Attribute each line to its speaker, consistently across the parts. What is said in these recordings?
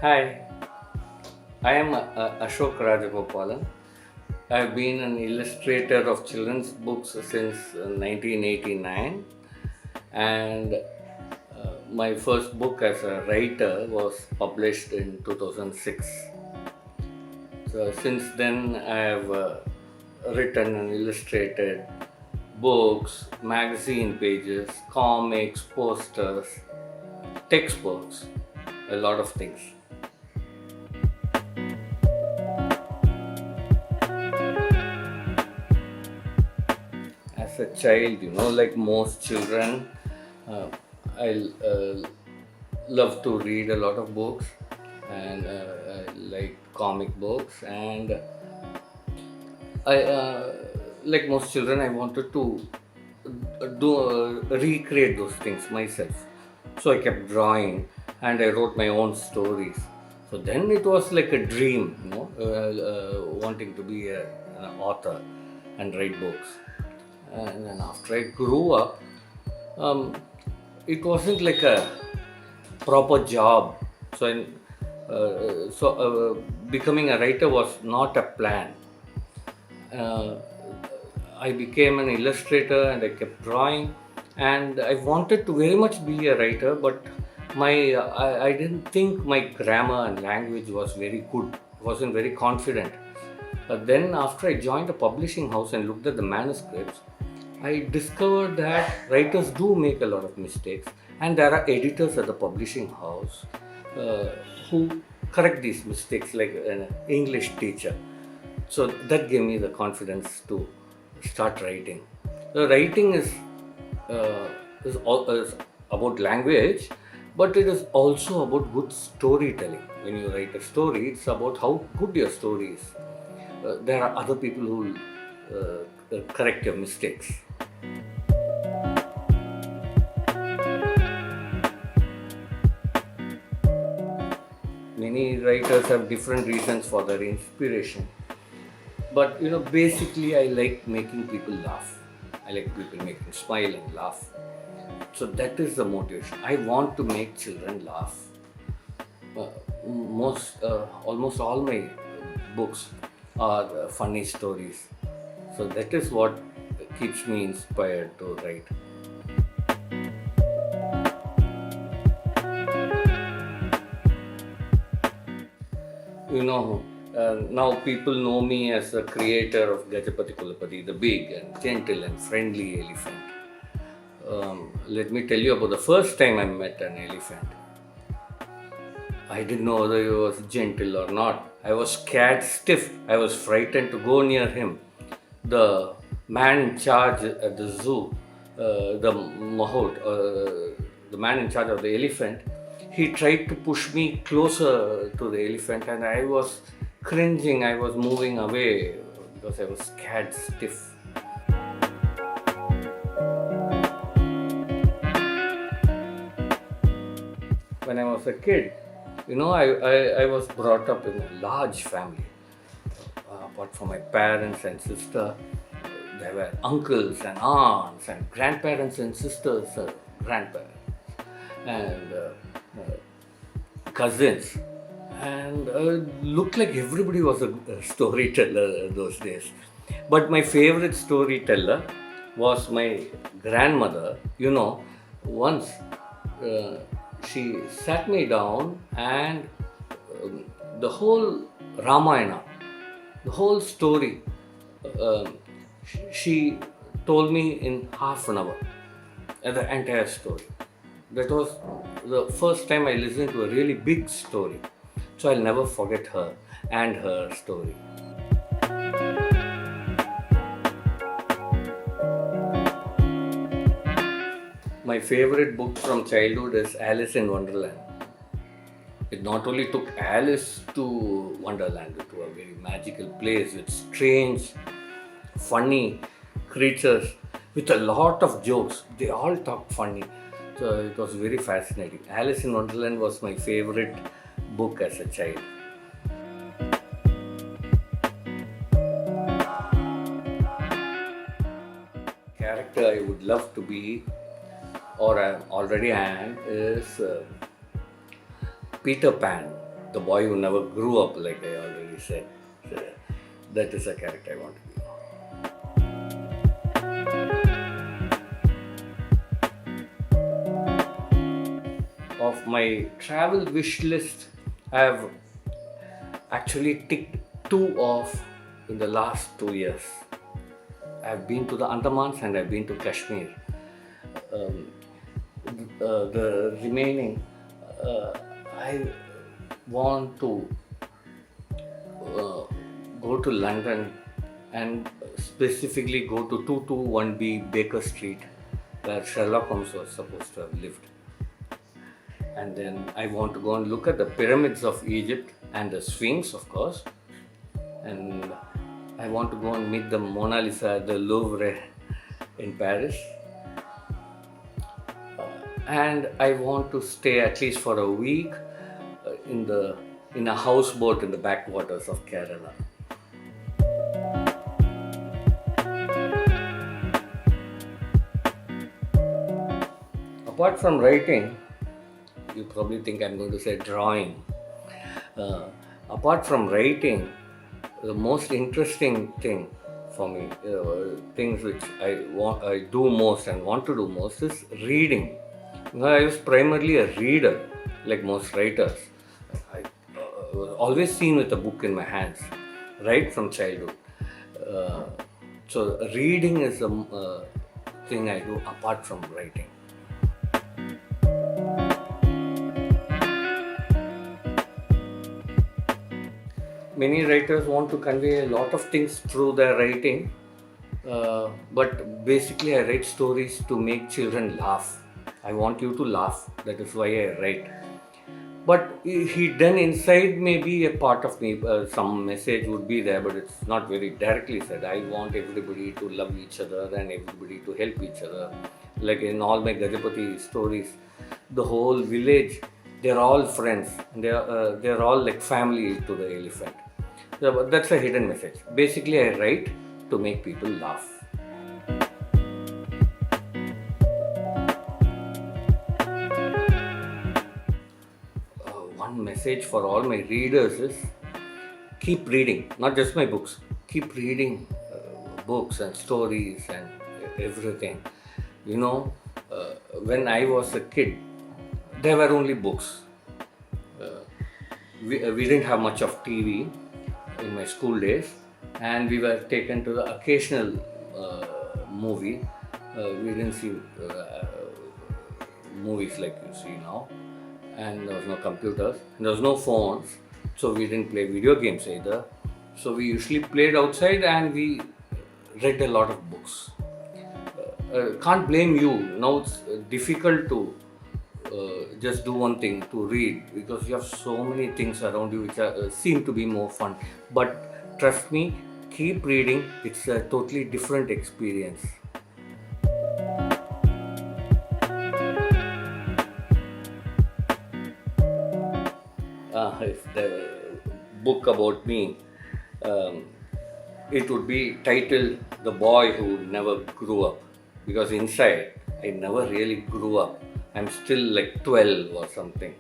Speaker 1: Hi, I am Ashok Rajagopalan. I have been an illustrator of children's books since 1989, and my first book as a writer was published in 2006. So since then, I have written and illustrated books, magazine pages, comics, posters, textbooks, a lot of things. As a child, like most children, uh, I love to read a lot of books, and I like comic books, and I like most children, I wanted to do recreate those things myself. So I kept drawing, and I wrote my own stories. So then it was like a dream, wanting to be an author and write books. And then after I grew up, um, it wasn't like a proper job. So becoming a writer was not a plan. Uh, I became an illustrator and I kept drawing, and I wanted to very much be a writer, but I didn't think my grammar and language was very good. Wasn't very confident. But then after I joined a publishing house and looked at the manuscripts, I discovered that writers do make a lot of mistakes, and there are editors at the publishing house uh, who correct these mistakes like an English teacher. So that gave me the confidence to start writing. The writing uh, is about language, but it is also about good storytelling. When you write a story, it's about how good your story is. There are other people who will correct your mistakes. Many writers have different reasons for their inspiration. But basically, I like making people laugh. I like people making smile and laugh. So that is the motivation. I want to make children laugh. Almost all my books are funny stories. So that is what keeps me inspired to write. Now people know me as a creator of Gajapati Kulapati, the big and gentle and friendly elephant. Let me tell you about the first time I met an elephant. I didn't know whether he was gentle or not. I was scared stiff. I was frightened to go near him. The man in charge at the zoo, the man in charge of the elephant, he tried to push me closer to the elephant, and I was cringing. I was moving away because I was scared stiff. When I was a kid, I was brought up in a large family. Apart from my parents and sister, there were uncles and aunts and grandparents and sisters, grandparents, and cousins. And looked like everybody was a storyteller those days. But my favorite storyteller was my grandmother. Once uh, she sat me down, and the whole Ramayana, the whole story, she told me in half an hour, the entire story. That was the first time I listened to a really big story. So I'll never forget her and her story. My favorite book from childhood is Alice in Wonderland. It not only took Alice to Wonderland, to a very magical place with strange, funny creatures with a lot of jokes. They all talked funny. So it was very fascinating. Alice in Wonderland was my favorite book as a child. Character I would love to be, or I already am, is Peter Pan. the boy who never grew up, like I already said. So that is a character I want to be. Of my travel wish list, I have actually ticked 2 off in the last 2 years. I've been to the Andamans and I've been to Kashmir. The remaining, I want to go to London and specifically go to 221B Baker Street, where Sherlock Holmes was supposed to have lived. And then I want to go and look at the pyramids of Egypt and the Sphinx, of course. And I want to go and meet the Mona Lisa at the Louvre in Paris. And I want to stay at least for a week in a houseboat in the backwaters of Kerala. Apart from writing, you probably think I'm going to say drawing. Apart from writing, the most interesting thing for me, things which I do most and want to do most, is reading. I was primarily a reader, like most writers. I was always seen with a book in my hands, right from childhood. So reading is a thing I do apart from writing. Many writers want to convey a lot of things through their writing, but basically I write stories to make children laugh. I want you to laugh. That is why I write. But hidden inside maybe a part of me, some message would be there, but it's not very directly said. I want everybody to love each other and everybody to help each other. Like in all my Gajapati stories, the whole village, they're all friends. They're all like family to the elephant. So that's a hidden message. Basically, I write to make people laugh. One message for all my readers is keep reading, not just my books. Keep reading books and stories and everything. When I was a kid, there were only books. We didn't have much of TV in my school days, and we were taken to the occasional movie. We didn't see movies like you see now, and there was no computers, and there was no phones, so we didn't play video games either. So we usually played outside and we read a lot of books. Can't blame you. Now it's difficult to just do one thing, to read, because you have so many things around you which seem to be more fun. But trust me, keep reading. It's a totally different experience. If there were a book about me, it would be titled The Boy Who Never Grew Up, because inside I never really grew up. I'm still like 12 or something,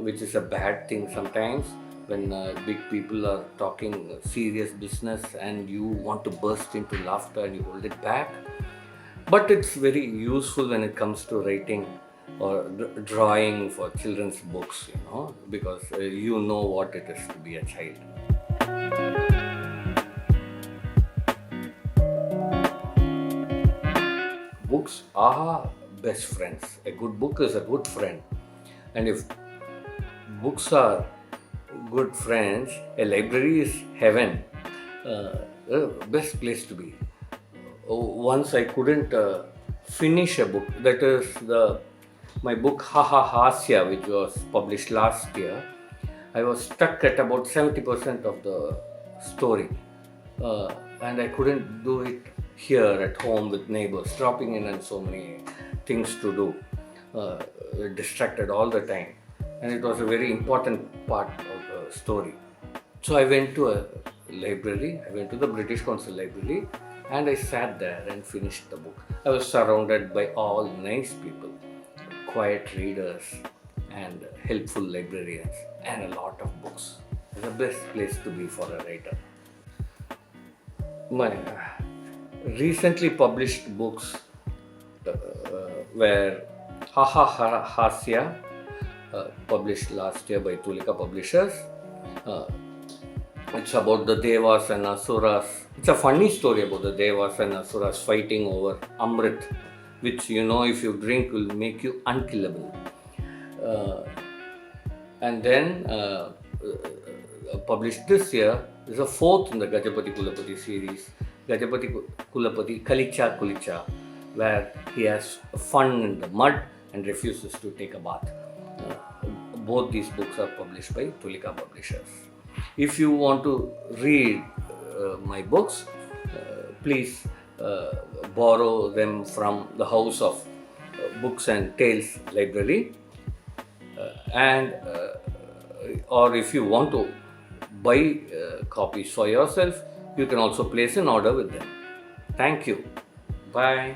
Speaker 1: which is a bad thing sometimes when big people are talking serious business and you want to burst into laughter and you hold it back. But it's very useful when it comes to writing or drawing for children's books, because you know what it is to be a child. Books are best friends. A good book is a good friend. And if books are good friends, a library is heaven. Best place to be. Once I couldn't finish a book. That is my book Ha Ha Hasya, which was published last year. I was stuck at about 70% of the story, and I couldn't do it here at home with neighbors dropping in and so many things to do. Distracted all the time, and it was a very important part of the story. So I went to a library. I went to the British Council Library, and I sat there and finished the book. I was surrounded by all nice people, quiet readers, and helpful librarians and a lot of books. It's the best place to be for a writer. My recently published books were Hasya, published last year by Tulika Publishers. It's about the Devas and Asuras. It's a funny story about the Devas and Asuras fighting over Amrit, which if you drink will make you unkillable. And then published this year is a fourth in the Gajapati Kulapati series, Gajapati Kulapati Kalicha Kulicha, where he has fun in the mud and refuses to take a bath. Both these books are published by Tulika Publishers. If you want to read my books, please borrow them from the House of Books and Tales Library, or if you want to buy copies for yourself, you can also place an order with them. Thank you. Bye.